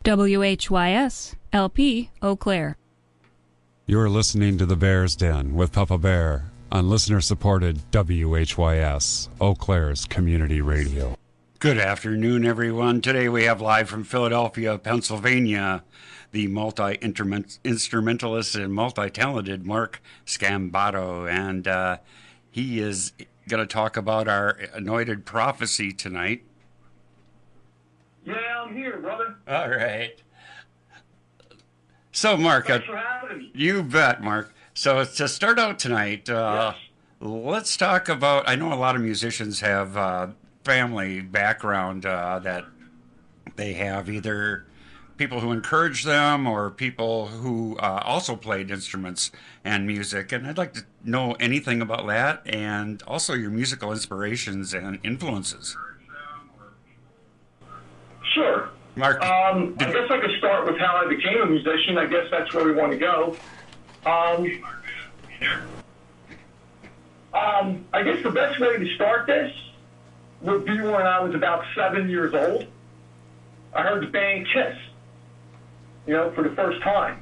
WHYS, LP, Eau Claire. You're listening to The Bear's Den with PapaBear on listener-supported WHYS, Eau Claire's community radio. Good afternoon, everyone. Today we have live from Philadelphia, Pennsylvania, the multi-instrumentalist and multi-talented Mark Scambato, and he is going to talk about our Anointed prophecy tonight. Yeah, I'm here, brother. All right. So, Mark, Thanks for having me. You bet, Mark. So, to start out tonight, Yes. let's talk about, I know a lot of musicians have family background that they have either people who encourage them or people who also played instruments and music. And I'd like to know anything about that and also your musical inspirations and influences. Sure. Mark, I guess I could start with how I became a musician. I guess that's where we want to go. I guess the best way to start this would be when I was about 7 years old. I heard the band Kiss, for the first time.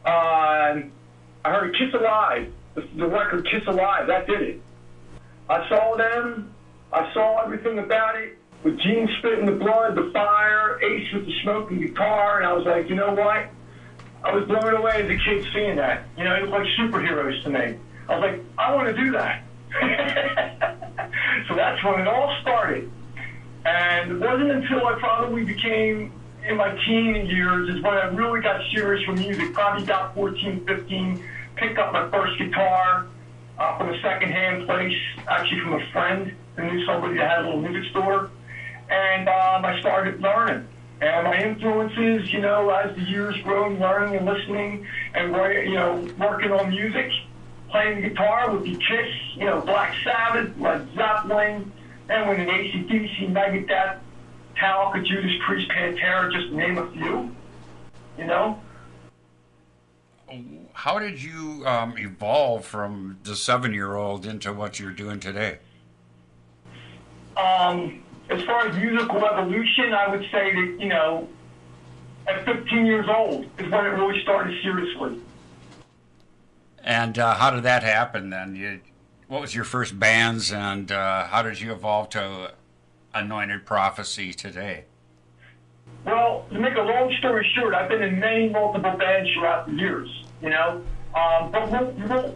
I heard Kiss Alive, the record Kiss Alive, that did it. I saw them. I saw everything about it, with Gene spitting the blood, the fire, Ace with the smoking guitar, and I was like, you know what? I was blown away as a kid seeing that. It was like superheroes to me. I was like, I want to do that. So that's when it all started. And it wasn't until I probably became, in my teen years, is when I really got serious with music, probably about 14, 15, picked up my first guitar from a secondhand place, actually from a friend who knew somebody that had a little music store. And I started learning. And my influences, as the years grown, learning and listening and, working on music, playing the guitar would be Kiss, Black Sabbath, Led Zeppelin, and when an AC/DC, Megadeth, Metallica, Judas Priest, Pantera, just to name a few, How did you evolve from the 7-year-old into what you're doing today? As far as musical evolution, I would say that, at 15 years old is when it really started seriously. And how did that happen then? What was your first bands, and how did you evolve to Anointed Prophecy today? Well, to make a long story short, I've been in many multiple bands throughout the years, But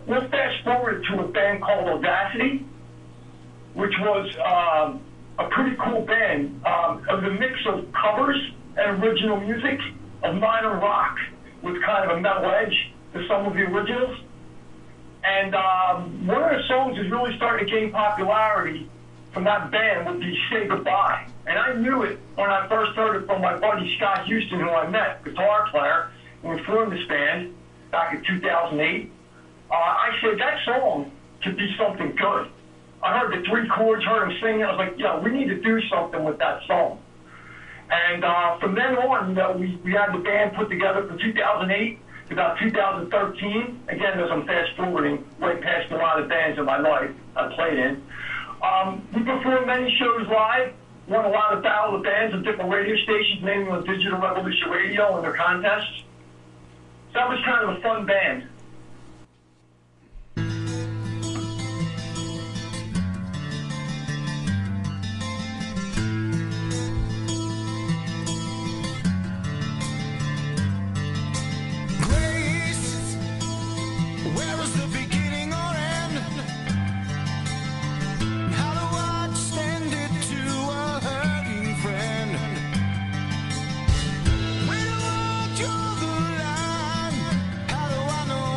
we'll fast forward to a band called Audacity, which was a pretty cool band. It was a mix of covers and original music of minor rock with kind of a metal edge to some of the originals. And one of the songs is really starting to gain popularity from that band would be Say Goodbye. And I knew it when I first heard it from my buddy Scott Houston, who I met, guitar player, when we formed this band back in 2008. I said, that song could be something good. I heard the 3 chords, heard him singing. I was like, we need to do something with that song. And from then on, we had the band put together from 2008 to about 2013. Again, as I'm fast forwarding, way past a lot of bands in my life I played in. We performed many shows live, won a lot of Battle of the Bands of different radio stations, mainly on Digital Revolution Radio and their contests. So that was kind of a fun band. You're the line. How do I know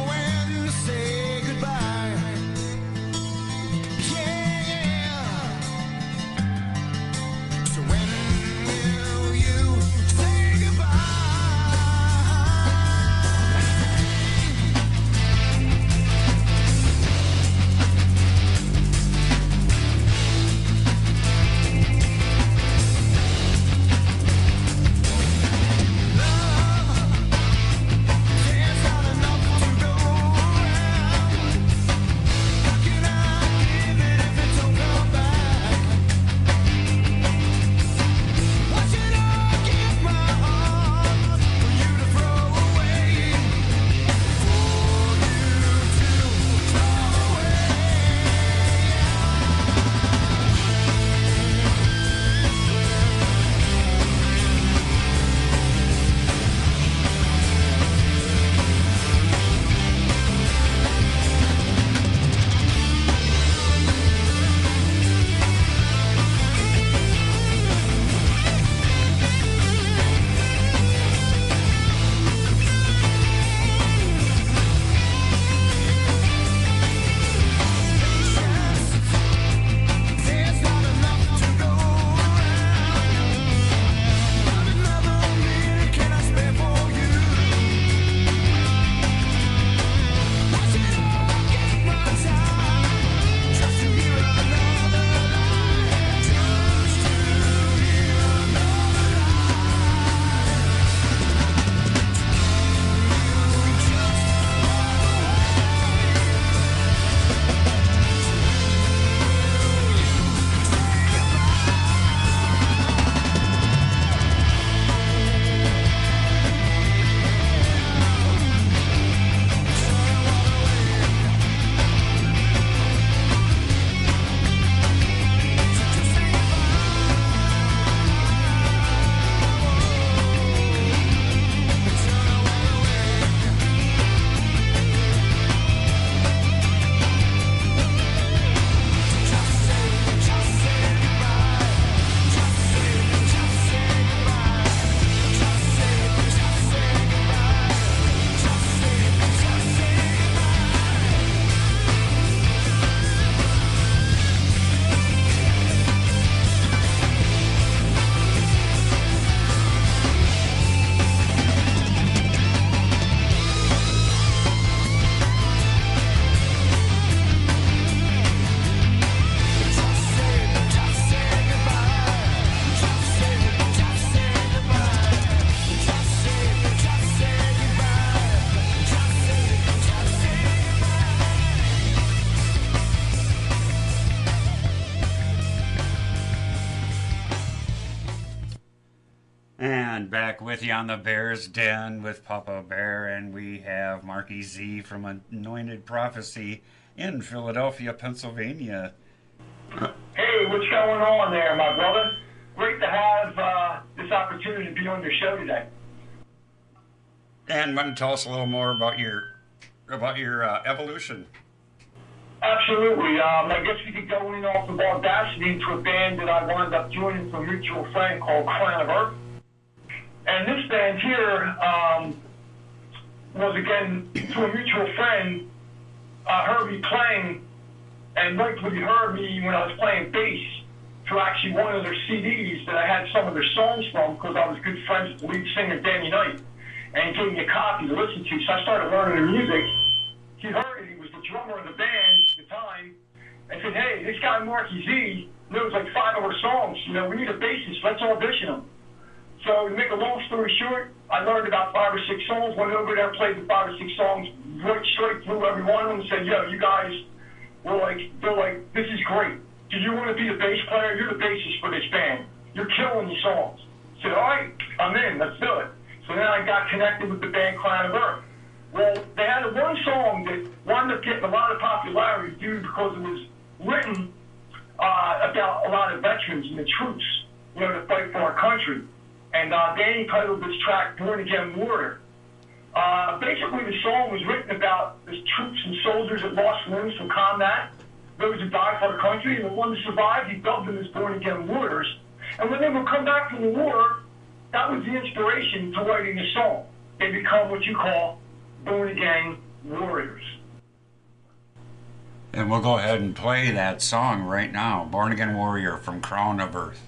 And back with you on the Bear's Den with PapaBear, and we have MarkyZ from Anointed Prophecy in Philadelphia, Pennsylvania. Hey, what's going on there, my brother? Great to have this opportunity to be on your show today. And why don't you tell us a little more about your evolution? Absolutely. I guess we could go in off of Audacity into a band that I wound up joining from a mutual friend called Crown of Earth. And this band here was, again, to a mutual friend, heard me playing and liked what he heard me when I was playing bass to actually one of their CDs that I had some of their songs from because I was good friends with the lead singer, Danny Knight. And he gave me a copy to listen to, so I started learning their music. He heard it, he was the drummer of the band at the time, and said, hey, this guy MarkyZ knows like 5 of our songs, we need a bassist, let's audition him. So to make a long story short, I learned about 5 or 6 songs, went over there, played the 5 or 6 songs, went straight through every one of them and said, yo, you guys they're like, this is great. Do you want to be the bass player? You're the bassist for this band. You're killing these songs. I said, all right, I'm in, let's do it. So then I got connected with the band Crown of Earth. Well, they had one song that wound up getting a lot of popularity due because it was written about a lot of veterans and the troops, to fight for our country. And Danny titled this track Born Again Warrior. Basically, the song was written about the troops and soldiers that lost limbs from combat, those who died for our country, and the ones who survived, he dubbed them as Born Again Warriors. And when they would come back from the war, that was the inspiration to writing the song. They become what you call Born Again Warriors. And we'll go ahead and play that song right now, Born Again Warrior from Crown of Earth.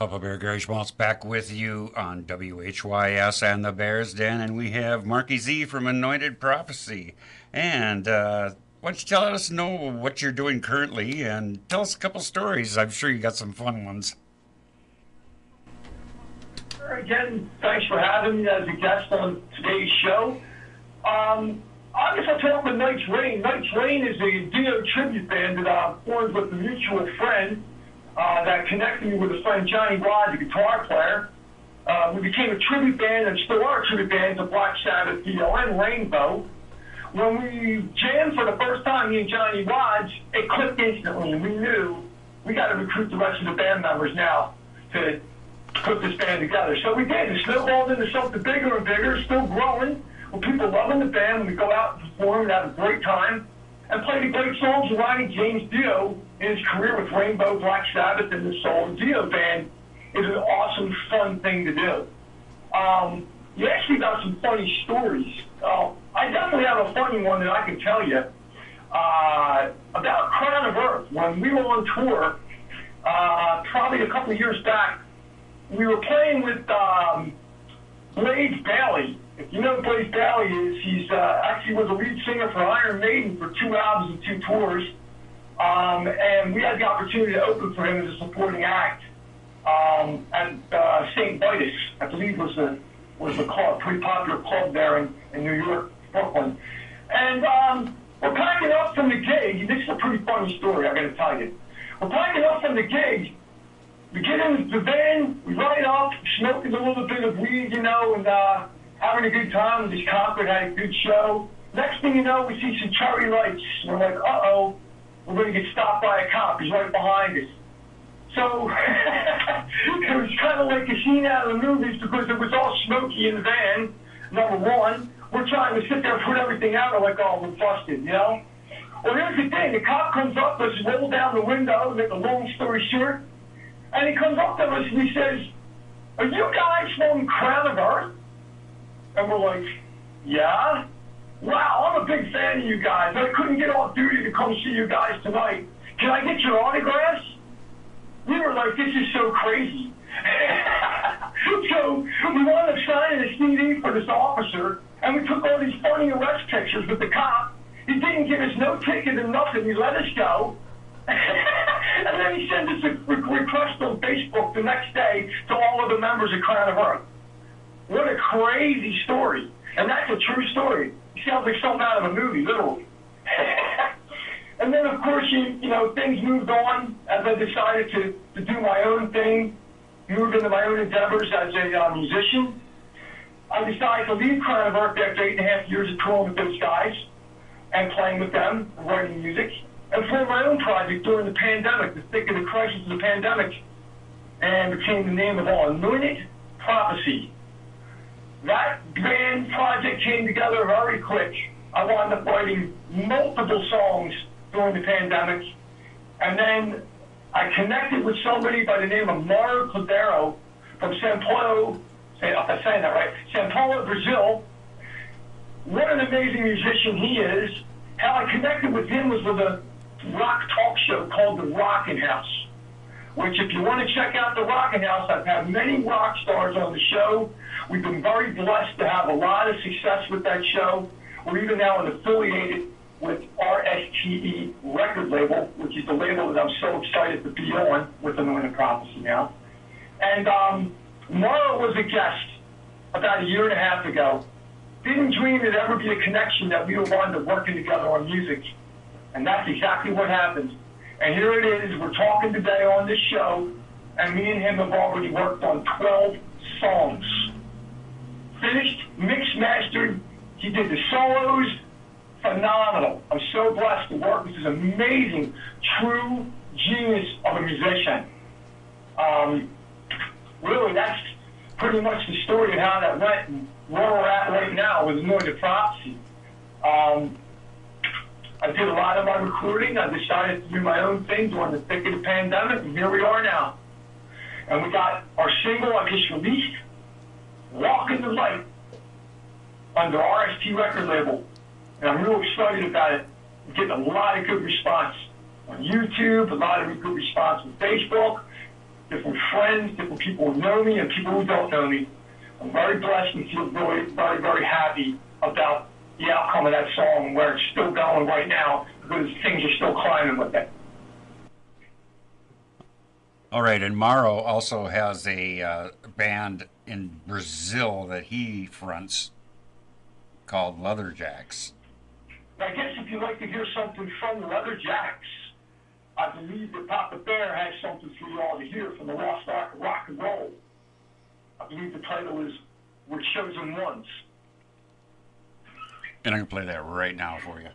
PapaBear Gary Schmaltz back with you on WHYS and the Bears Den, and we have MarkyZ from Anointed Prophecy. And why don't you tell us know what you're doing currently and tell us a couple stories. I'm sure you got some fun ones. Again, thanks for having me as a guest on today's show. I guess I'll talk with Night's Rain. Night's Rain is a Dio tribute band that I formed with a mutual friend that connected me with a friend, Johnny WHYS, a guitar player. We became a tribute band and still are a tribute band to Black Sabbath, Dio, and Rainbow. When we jammed for the first time, me and Johnny WHYS, it clicked instantly, and we knew we got to recruit the rest of the band members now to put this band together. So we did. It snowballed into something bigger and bigger, still growing, with people loving the band. We go out and perform and have a great time and play the great songs reminding James Dio in his career with Rainbow, Black Sabbath, and the Soul and Dio band is an awesome, fun thing to do. You actually got some funny stories. I definitely have a funny one that I can tell you about Crown of Earth. When we were on tour, probably a couple of years back, we were playing with Blaze Bayley. If you know who Blaze Bayley is, he's actually was a lead singer for Iron Maiden for 2 albums and 2 tours. And we had the opportunity to open for him as a supporting act at St. Vitus, I believe was the club, pretty popular club there in New York, Brooklyn. And we're packing up from the gig. This is a pretty funny story, I got to tell you. We're packing up from the gig. We get in the van, we ride up, smoking a little bit of weed, and having a good time. This Concord had a good show. Next thing you know, we see some cherry lights. We're like, uh-oh, we're going to get stopped by a cop. He's right behind us. So it was kind of like a scene out of the movies because it was all smoky in the van, number one. We're trying to sit there and put everything out. We're like, oh, we're busted, you know? Well, here's the thing. The cop comes up, let's roll down the window, make a long story short. And he comes up to us and he says, are you guys from Crown of Earth? And we're like, yeah. Wow, I'm a big fan of you guys. I couldn't get off duty to come see you guys tonight. Can I get your autographs? We were like, this is so crazy. So we wound up signing a CD for this officer, and we took all these funny arrest pictures with the cop. He didn't give us no ticket or nothing. He let us go. And then he sent us a request on Facebook the next day to all of the members of Crown of Earth. What a crazy story. And that's a true story. It sounds like something out of a movie, literally. And then, of course, you know, things moved on as I decided to do my own thing, move into my own endeavors as a musician. I decided to leave Crown of Earth after 8.5 years of touring with those guys and playing with them, and writing music, and formed my own project during the pandemic, the thick of the crisis of the pandemic, and became the name of all, Anointed Prophecy. That band project came together very quick. I wound up writing multiple songs during the pandemic, and then I connected with somebody by the name of Mauro Cordero from Sao Paulo, if I'm saying that right, Sao Paulo, Brazil. What an amazing musician he is. How I connected with him was with a rock talk show called The Rockin' House, which if you want to check out The Rockin' House, I've had many rock stars on the show. We've been very blessed to have a lot of success with that show. We're even now affiliated with RSTE record label, which is the label that I'm so excited to be on with Anointed Prophecy now. And Mauro was a guest about 1.5 years ago. Didn't dream there'd ever be a connection that we would wind up working together on music. And that's exactly what happened. And here it is. We're talking today on this show, and me and him have already worked on 12 songs. Finished, mixed, mastered. He did the solos. Phenomenal. I'm so blessed to work with this amazing, true genius of a musician. Really, that's pretty much the story of how that went and where we're at right now with Anointed Prophecy. I did a lot of my recording. I decided to do my own thing during the thick of the pandemic, and here we are now. And we got our single I just released, Walk in the Light, under RST record label. And I'm real excited about it. We're getting a lot of good response on YouTube, a lot of good response on Facebook. different friends, different people who know me and people who don't know me. I'm very blessed and feel very, very, very happy about the outcome of that song and where it's still going right now because things are still climbing with it. All right, and Mauro also has a band in Brazil that he fronts called Leatherjacks. I guess if you'd like to hear something from the Leatherjacks, I believe that PapaBear has something for you all to hear from the lost art of rock and roll. I believe the title is We're Chosen Ones. And I'm going to play that right now for you.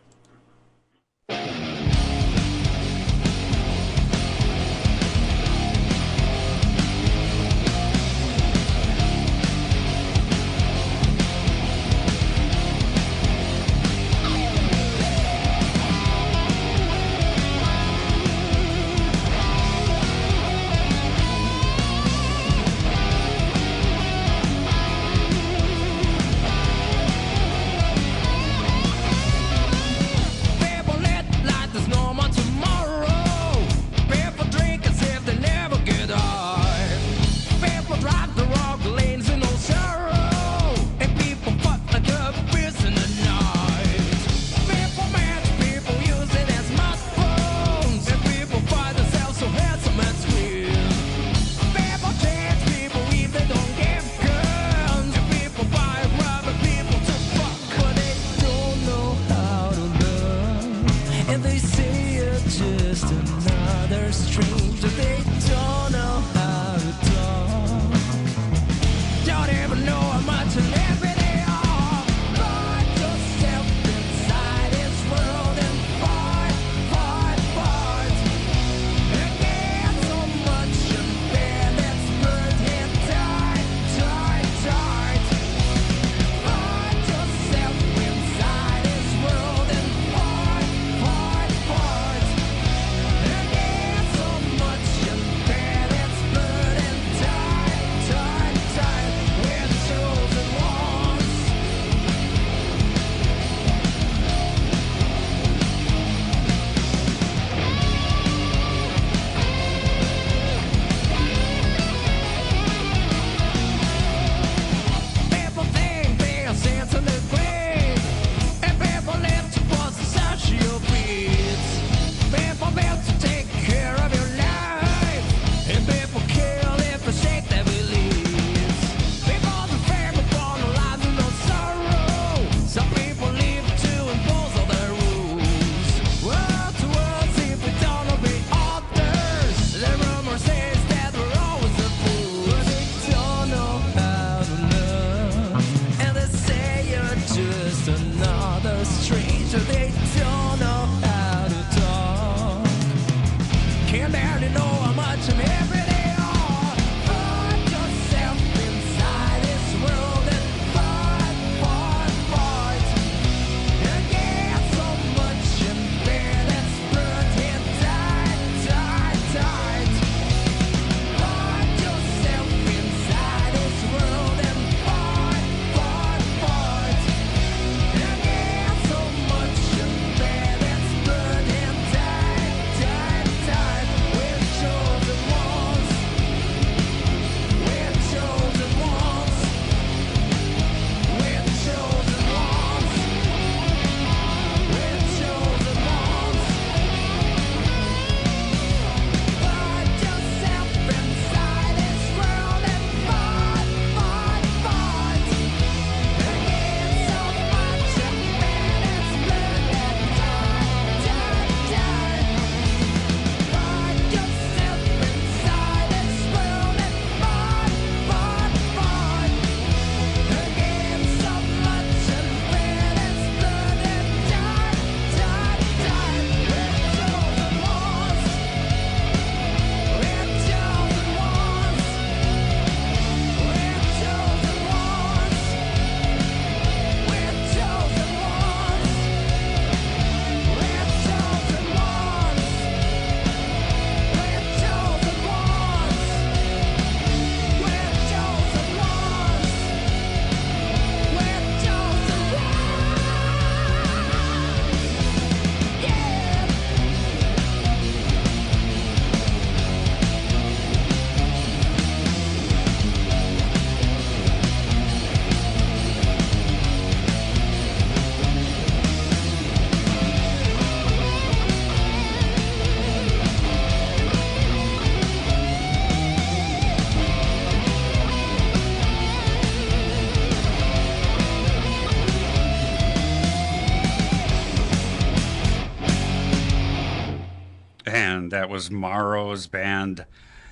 And that was Morrow's band,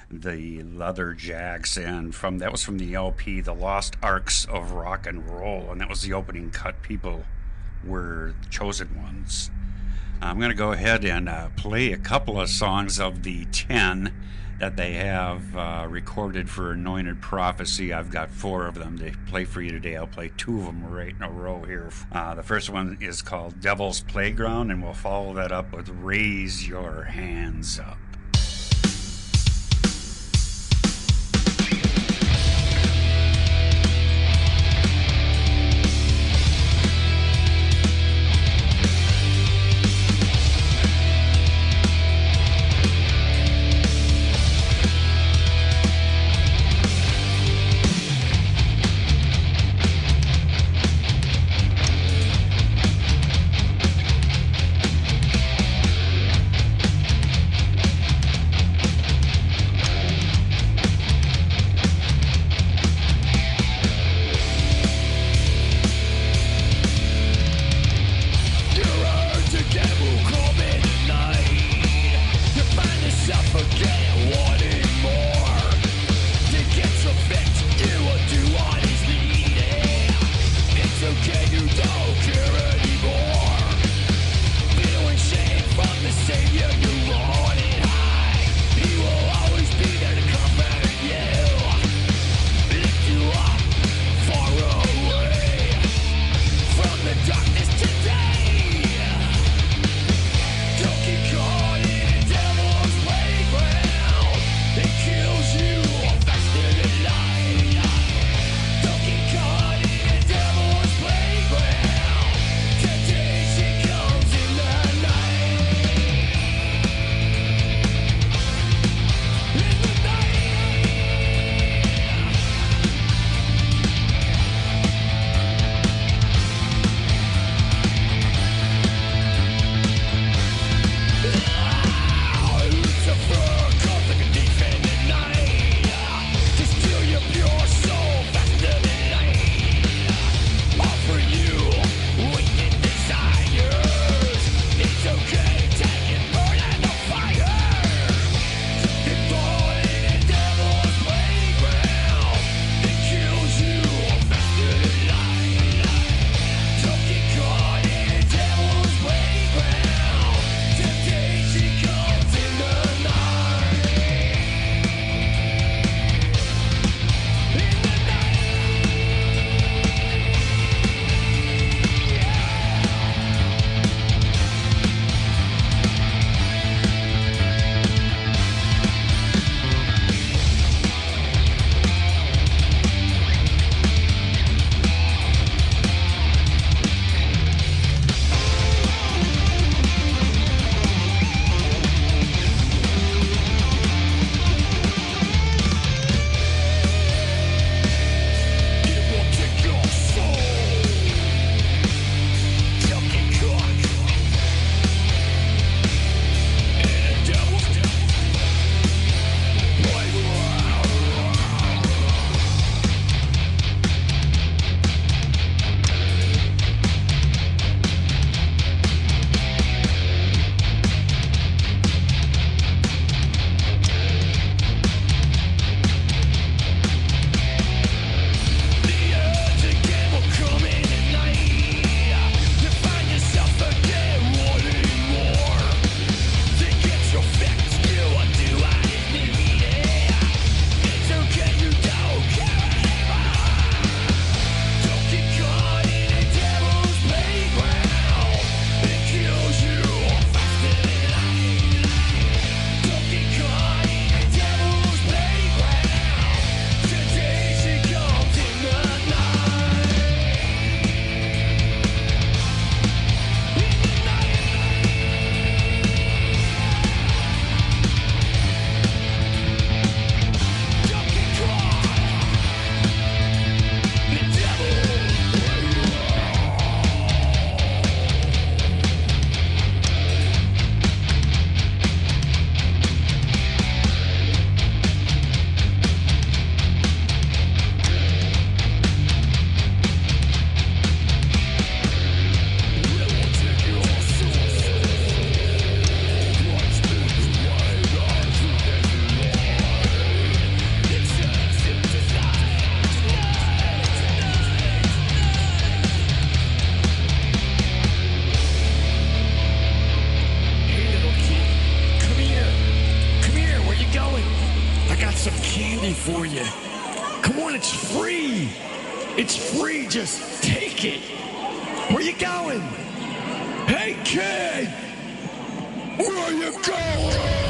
the Leather Jacks, and that was from the LP, The Lost Arcs of Rock and Roll, and that was the opening cut. People were the chosen ones. I'm going to go ahead and play a couple of songs of the 10 that they have recorded for Anointed Prophecy. I've got 4 of them to play for you today. I'll play 2 of them right in a row here. The first one is called Devil's Playground, and we'll follow that up with Raise Your Hands Up. for you. Come on, it's free. It's free. Just take it. Where you going? Hey, kid! Where you going?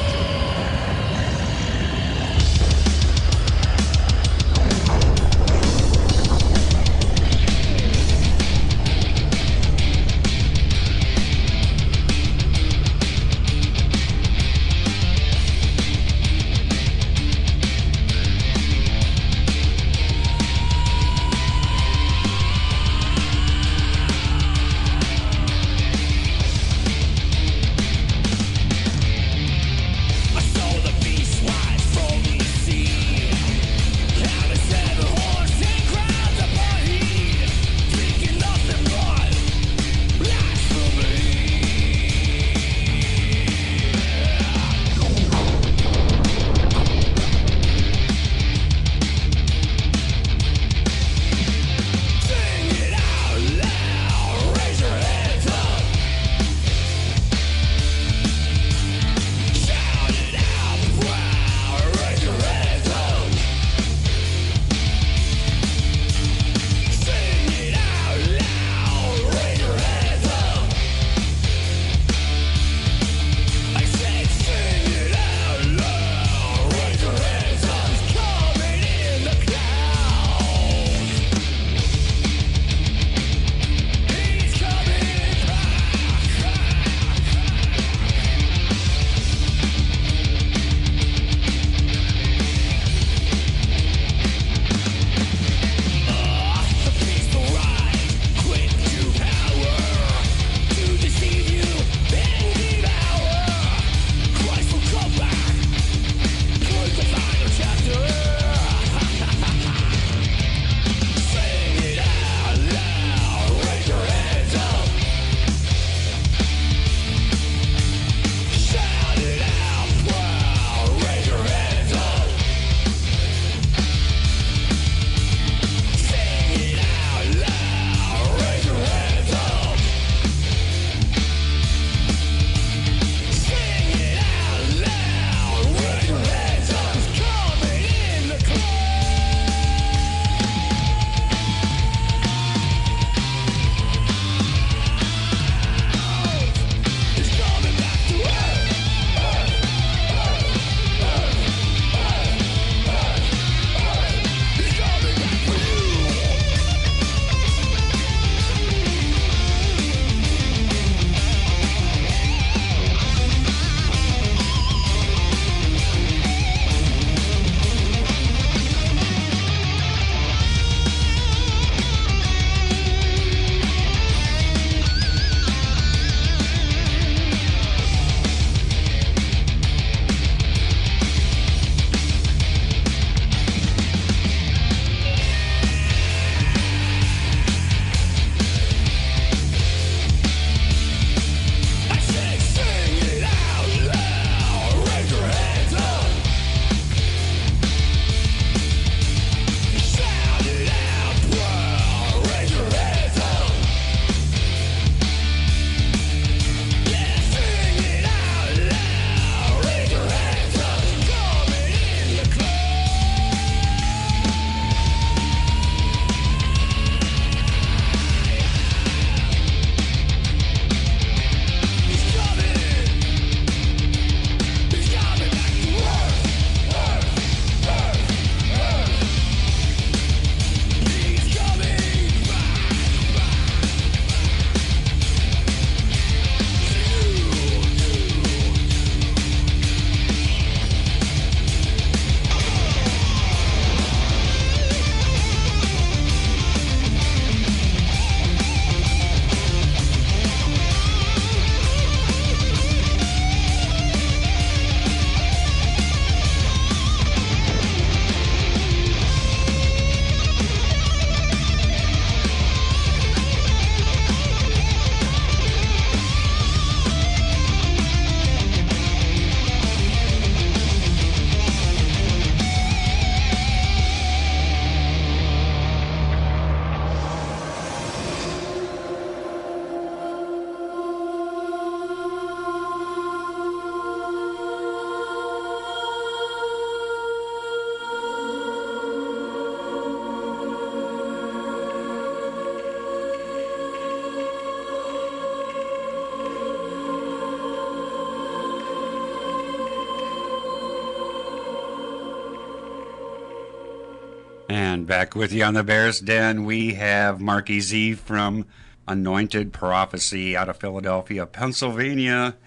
And back with you on the Bears Den, we have MarkyZ from Anointed Prophecy out of Philadelphia, Pennsylvania.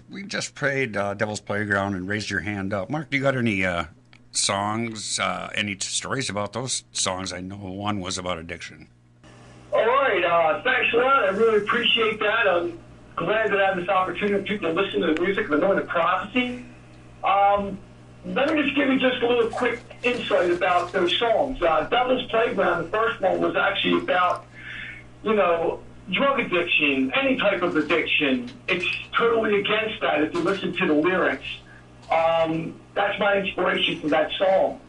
We just played Devil's Playground and Raised Your Hand Up. Mark, do you got any songs, any stories about those songs? I know one was about addiction. All right, thanks a lot. I really appreciate that. I'm glad that I have this opportunity for people to listen to the music of Anointed Prophecy. Let me just give you just a little quick insight about those songs. Devil's Playground, the first one, was actually about, drug addiction, any type of addiction. It's totally against that if you listen to the lyrics. That's my inspiration for that song.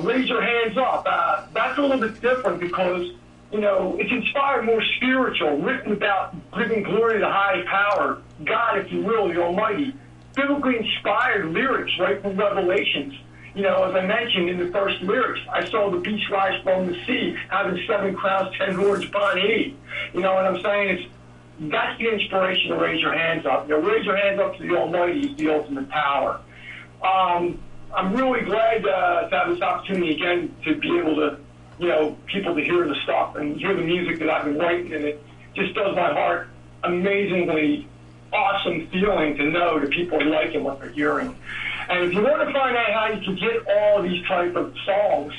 Raise Your Hands Up. That's a little bit different because, it's inspired more spiritual, written about giving glory to the highest power, God, if you will, the Almighty. Biblically inspired lyrics right from Revelations. As I mentioned in the first lyrics, I saw the beast rise from the sea, having 7 crowns, 10 horns upon 8. What I'm saying? That's the inspiration to Raise Your Hands Up. Raise your hands up to the Almighty is the ultimate power. I'm really glad to have this opportunity again to be able to, people to hear the stuff and hear the music that I've been writing, and it just does my heart amazingly awesome feeling to know that people are liking what they're hearing. And if you want to find out how you can get all these type of songs,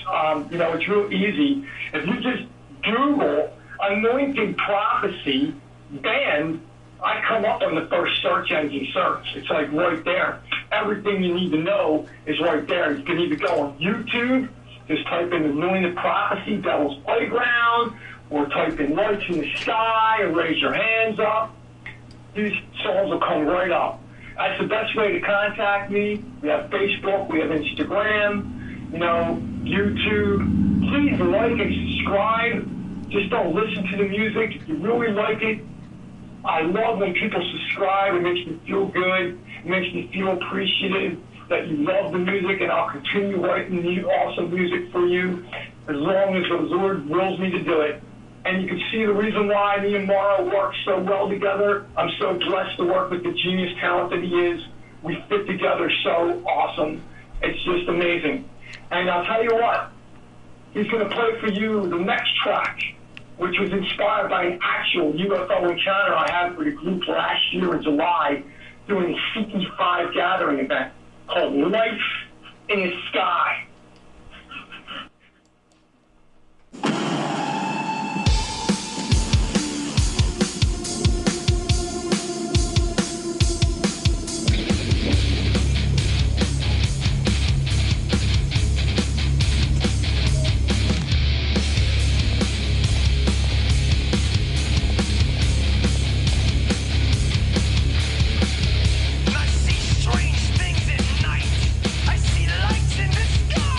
it's real easy. If you just Google Anointed Prophecy band, I come up on the first search engine search. It's like right there. Everything you need to know is right there. You can either go on YouTube, just type in Anointed Prophecy, Devil's Playground, or type in Lights in the Sky and Raise Your Hands Up. These songs will come right up. That's the best way to contact me. We have Facebook, we have Instagram, YouTube. Please like and subscribe. Just don't listen to the music. If you really like it, I love when people subscribe. It makes me feel good. It makes me feel appreciative that you love the music, and I'll continue writing new awesome music for you as long as the Lord wills me to do it. And you can see the reason why me and Mara work so well together. I'm so blessed to work with the genius talent that he is. We fit together so awesome. It's just amazing. And I'll tell you what, he's going to play for you the next track, which was inspired by an actual UFO encounter I had for the group last year in July doing a CE5 gathering event called Lights in the Sky. I see strange things at night. I see lights in the sky.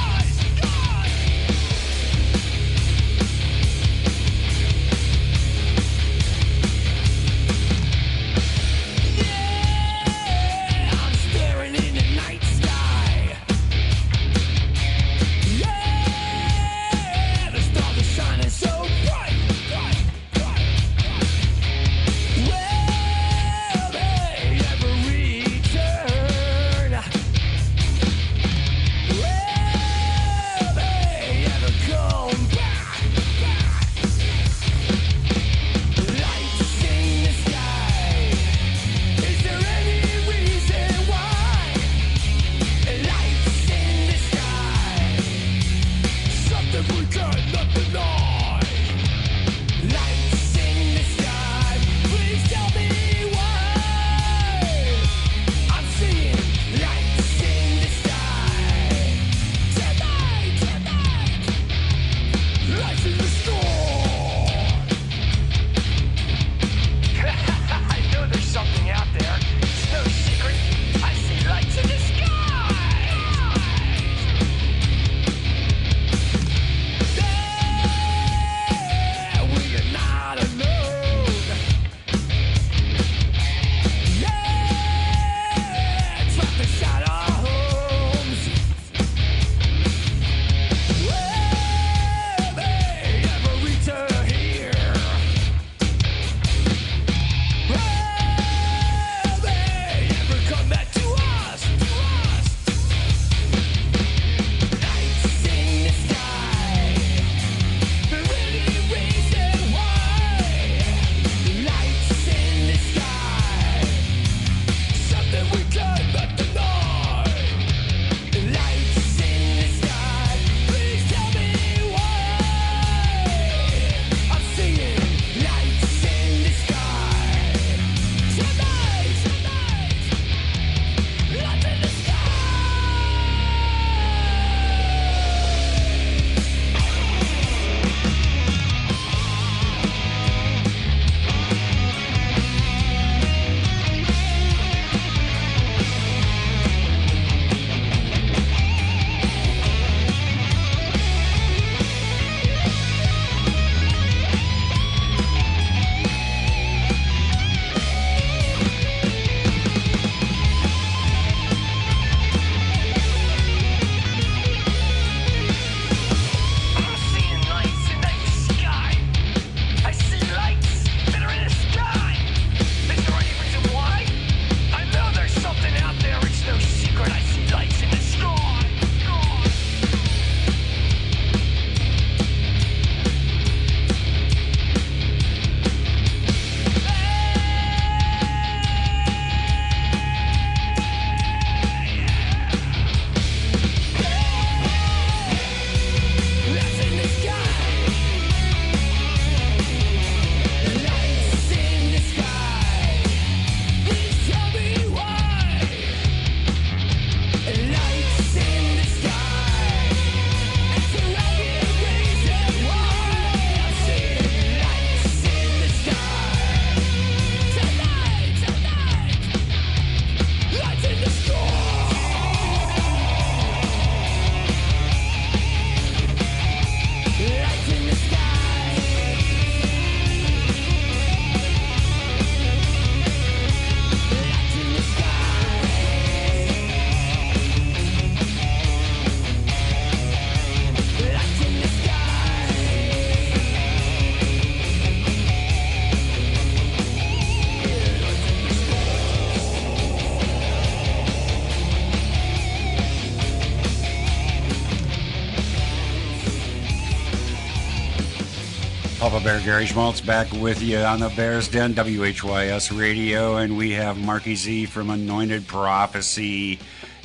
PapaBear, Gary Schmaltz back with you on the Bears Den, WHYS Radio, and we have MarkyZ from Anointed Prophecy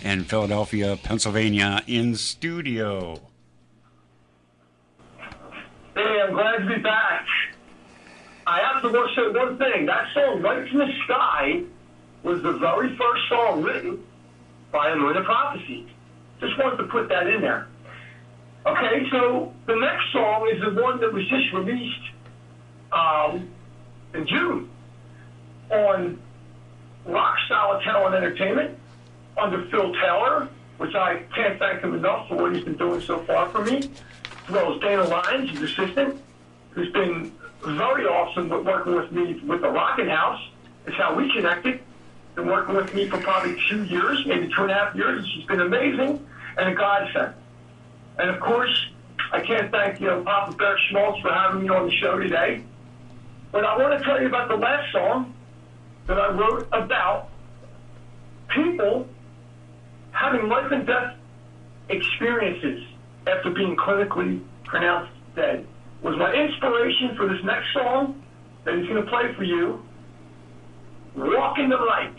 in Philadelphia, Pennsylvania, in studio. Hey, I'm glad to be back. I have to say one thing. That song, Right from the Sky, was the very first song written by Anointed Prophecy. Just wanted to put that in there. Okay, so the next song is the one that was just released in June on Rock Style Talent Entertainment under Phil Taylor, which I can't thank him enough for what he's been doing so far for me, as well as Dana Lyons, his assistant, who's been very awesome with working with me with the Rockin' House. It's how we connected. Been working with me for probably 2 years, maybe 2.5 years, and she's been amazing and a godsend. And of course, I can't thank PapaBear Schmaltz for having me on the show today. But I want to tell you about the last song that I wrote about people having life and death experiences after being clinically pronounced dead. Was my inspiration for this next song that he's going to play for you, Walk in the Light.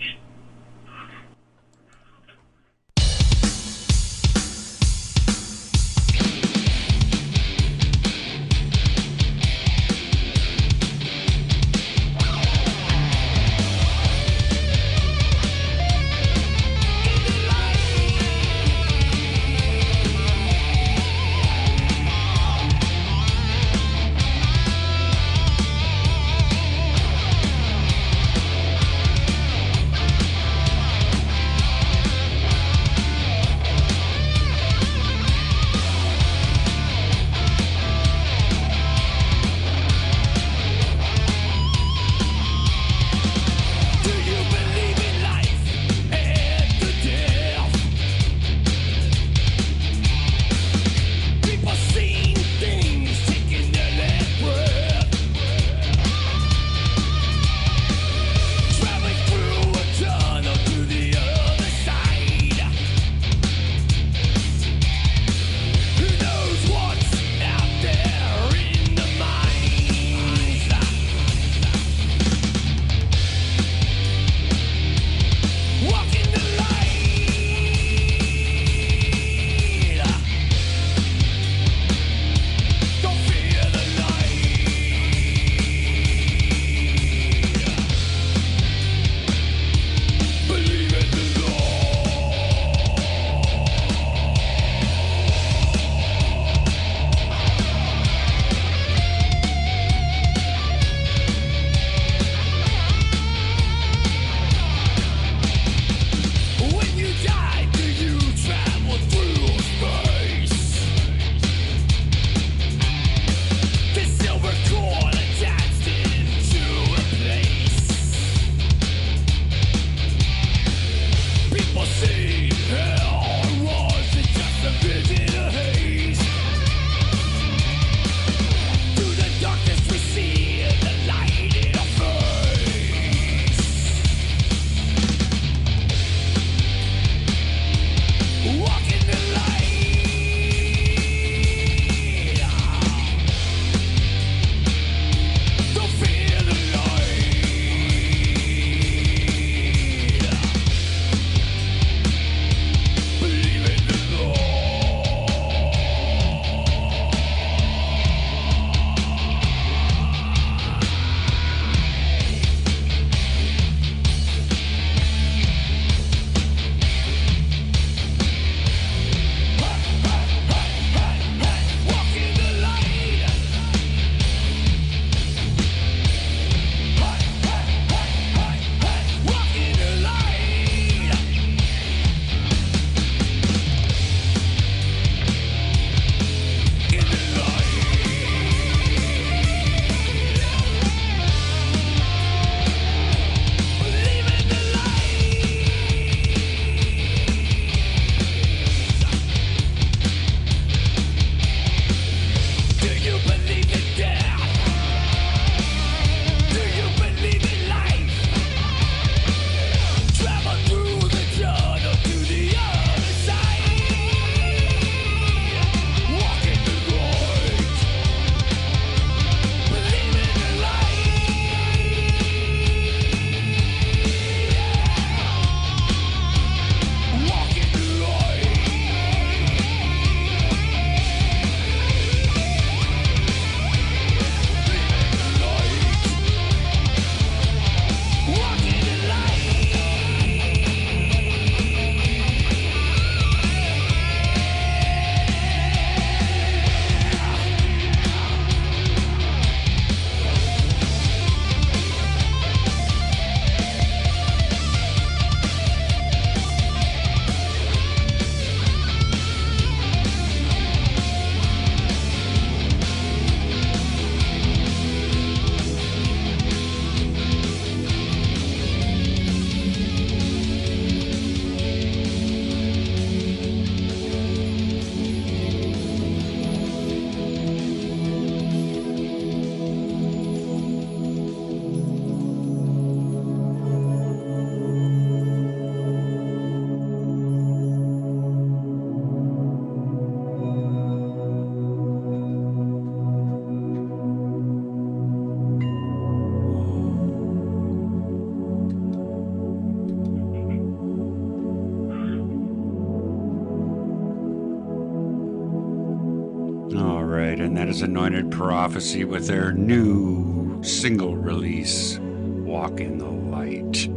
right, and that is Anointed Prophecy with their new single release, Walk in the Light.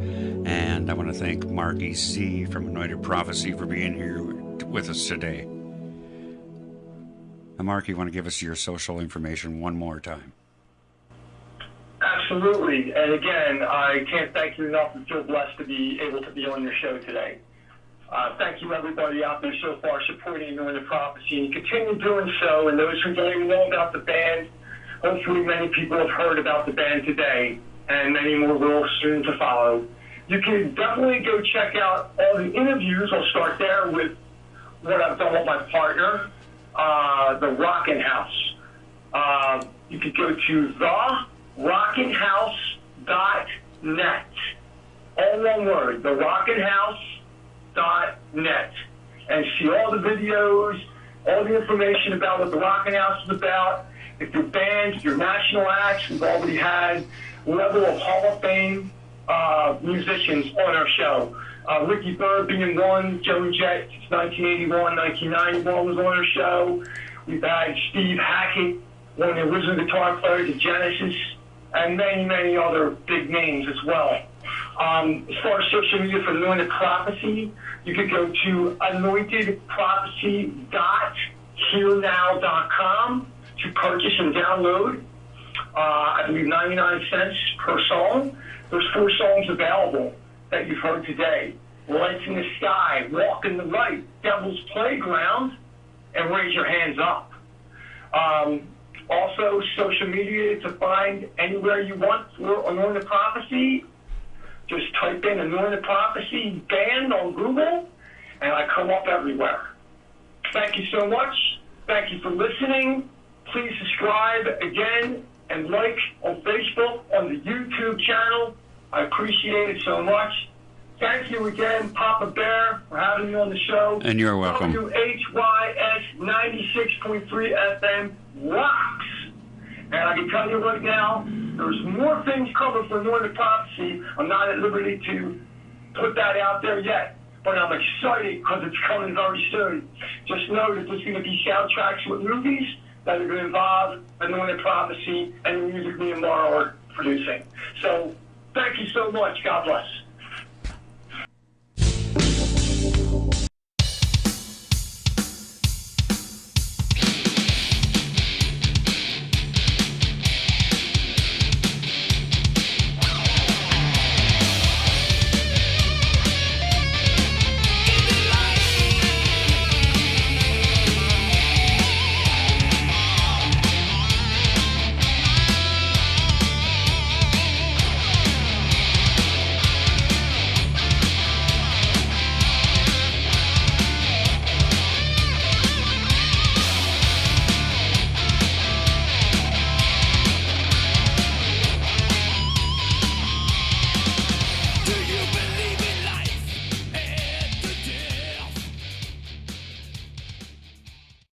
And I want to thank MarkyZ from Anointed Prophecy for being here with us today. And Mark, you want to give us your social information one more time? Absolutely. And again, I can't thank you enough and feel blessed to be able to be on your show today. Thank you, everybody out there so far supporting Anointed Prophecy, and continue doing so. And those who don't even know about the band, hopefully many people have heard about the band today, and many more will soon to follow. You can definitely go check out all the interviews. I'll start there with what I've done with my partner, the Rockin' House. You can go to therockinhouse.net. All one word, therockinhouse.net, and see all the videos, all the information about what the Rockin' House is about. If your band, if your national acts, we've already had level of Hall of Fame musicians on our show. Ricky Bird being one, Joe Jett since 1981, 1991 was on our show. We've had Steve Hackett, one of the original guitar players of Genesis, and many, many other big names as well. As far as social media for Anointed Prophecy, you could go to anointedprophecy.hearnow.com to purchase and download. I believe 99 cents per song. There's 4 songs available that you've heard today. Lights in the Sky, Walk in the Light, Devil's Playground, and Raise Your Hands Up. Also, social media to find anywhere you want for Anointed Prophecy. Just type in Anointed Prophecy Band on Google, and I come up everywhere. Thank you so much. Thank you for listening. Please subscribe again and like on Facebook, on the YouTube channel. I appreciate it so much. Thank you again, PapaBear, for having me on the show. And you're welcome. WHYS 96.3 FM rocks. And I can tell you right now, there's more things coming for Anointed Prophecy. I'm not at liberty to put that out there yet, but I'm excited because it's coming very soon. Just know that there's going to be soundtracks with movies that are going to involve Anointed Prophecy and the music me and Laura are producing. So thank you so much. God bless.